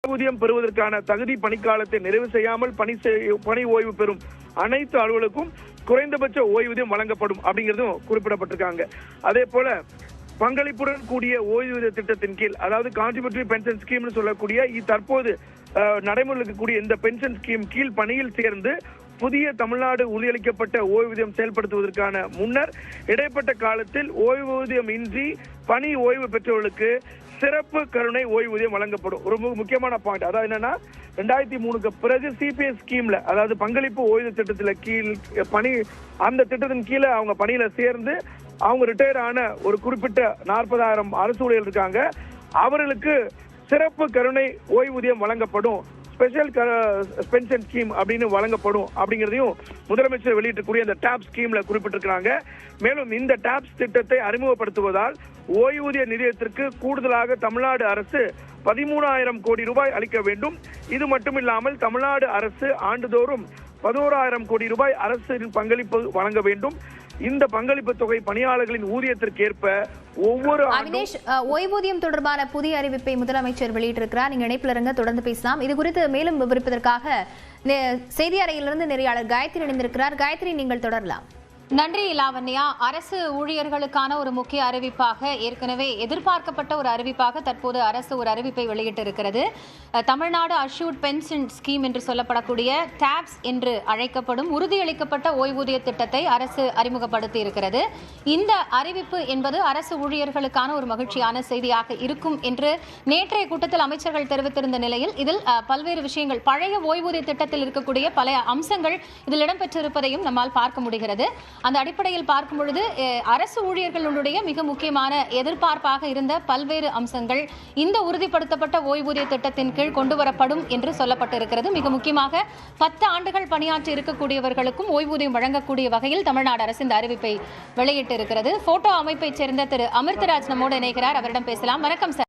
ஊதியம் பெறுவதற்கான தகுதி பணிக்காலத்தை நிறைவு செய்யாமல் பணி ஓய்வு பெறும் அனைத்து அலுவலருக்கும் குறைந்தபட்ச ஓய்வூதியம் வழங்கப்படும் அப்படிங்கிறதும் குறிப்பிடப்பட்டிருக்காங்க. அதே போல பங்களிப்புடன் கூடிய ஓய்வூதிய திட்டத்தின் கீழ், அதாவது கான்ட்ரிபியூட்டரி பென்ஷன் ஸ்கீம்னு சொல்லக்கூடிய தற்போது நடைமுறையில் இருக்கக்கூடிய இந்த பென்ஷன் ஸ்கீம் கீழ் பணியில் சேர்ந்து புதிய தமிழ்நாடு உறுதியளிக்கப்பட்ட ஓய்வூதியம் செயல்படுத்துவதற்கான முன்னர் இடைப்பட்ட காலத்தில் ஓய்வூதியம் இன்றி பணி ஓய்வு பெற்றவர்களுக்கு சிறப்பு கருணை ஓய்வூதியம் வழங்கப்படும். ஒரு முக்கியமான பாயிண்ட், அதாவது என்னன்னா 2003க்கு பிறகு சிபிஎஸ் ஸ்கீம்ல, அதாவது பங்களிப்பு ஓய்வு திட்டத்துல கீழ் பணி, அந்த திட்டத்தின் கீழே அவங்க பணியில சேர்ந்து அவங்க ரிட்டையர் ஆன ஒரு குறிப்பிட்ட 40,000 அரசு ஊழியர்கள் இருக்காங்க. அவர்களுக்கு சிறப்பு கருணை ஓய்வூதியம் வழங்கப்படும், ஸ்பெஷல் பென்ஷன் ஸ்கீம் அப்படின்னு வழங்கப்படும் அப்படிங்கிறதையும் முதலமைச்சர் வெளியிட்டக்கூடிய அந்த டாப் ஸ்கீம்ல குறிப்பிட்டிருக்கிறாங்க. மேலும் இந்த டாப்ஸ் திட்டத்தை அறிமுகப்படுத்துவதால் ஓய்வூதிய நிதியத்திற்கு கூடுதலாக தமிழ்நாடு அரசு 13,000 கோடி ரூபாய் அளிக்க வேண்டும். இது மட்டுமில்லாமல் தமிழ்நாடு அரசு ஆண்டுதோறும் 11,000 கோடி ரூபாய் அரசின் பங்களிப்பு வழங்க வேண்டும். இந்த பங்களிப்பு தொகை பணியாளர்களின் ஊதியத்திற்கு ஏற்ப ஒவ்வொரு அவினேஷ், ஓய்வூதியம் தொடர்பான புதிய அறிவிப்பை முதலமைச்சர் வெளியிட்டிருக்கிறார். நீங்க இணைப்பில் இருங்க, தொடர்ந்து பேசலாம். இது குறித்து மேலும் விவரிப்பதற்காக செய்தி அறையிலிருந்து நெறியாளர் காயத்ரி இணைந்திருக்கிறார். காயத்ரி, நீங்கள் தொடரலாம். நன்றி லாவண்யா. அரசு ஊழியர்களுக்கான ஒரு முக்கிய அறிவிப்பாக, ஏற்கனவே எதிர்பார்க்கப்பட்ட ஒரு அறிவிப்பாக தற்போது அரசு ஒரு அறிவிப்பை வெளியிட்டிருக்கிறது. தமிழ்நாடு அஷ்யூர்ட் பென்ஷன் ஸ்கீம் என்று சொல்லப்படக்கூடிய டாப்ஸ் என்று அழைக்கப்படும் உறுதியளிக்கப்பட்ட ஓய்வூதிய திட்டத்தை அரசு அறிமுகப்படுத்தி இருக்கிறது. இந்த அறிவிப்பு என்பது அரசு ஊழியர்களுக்கான ஒரு மகிழ்ச்சியான செய்தியாக இருக்கும் என்று நேற்றைய கூட்டத்தில் அமைச்சர்கள் தெரிவித்திருந்த நிலையில் இதில் பல்வேறு விஷயங்கள், பழைய ஓய்வூதிய திட்டத்தில் இருக்கக்கூடிய பல அம்சங்கள் இதில் இடம்பெற்றிருப்பதையும் நம்மால் பார்க்க முடிகிறது. அந்த அடிப்படையில் பார்க்கும் பொழுது அரசு ஊழியர்களுடைய மிக முக்கியமான எதிர்பார்ப்பாக இருந்த பல்வேறு அம்சங்கள் இந்த உறுதிப்படுத்தப்பட்ட ஓய்வூதிய திட்டத்தின் கீழ் கொண்டு வரப்படும் என்று சொல்லப்பட்டிருக்கிறது. மிக முக்கியமாக 10 ஆண்டுகள் பணியாற்றி இருக்கக்கூடியவர்களுக்கும் ஓய்வூதியம் வழங்கக்கூடிய வகையில் தமிழ்நாடு அரசு இந்த அறிவிப்பை வெளியிட்டிருக்கிறது. போட்டோ அமைப்பைச் சேர்ந்த திரு அமிர்தராஜ் நம்மோடு இணைகிறார். அவரிடம் பேசலாம். வணக்கம் சார்.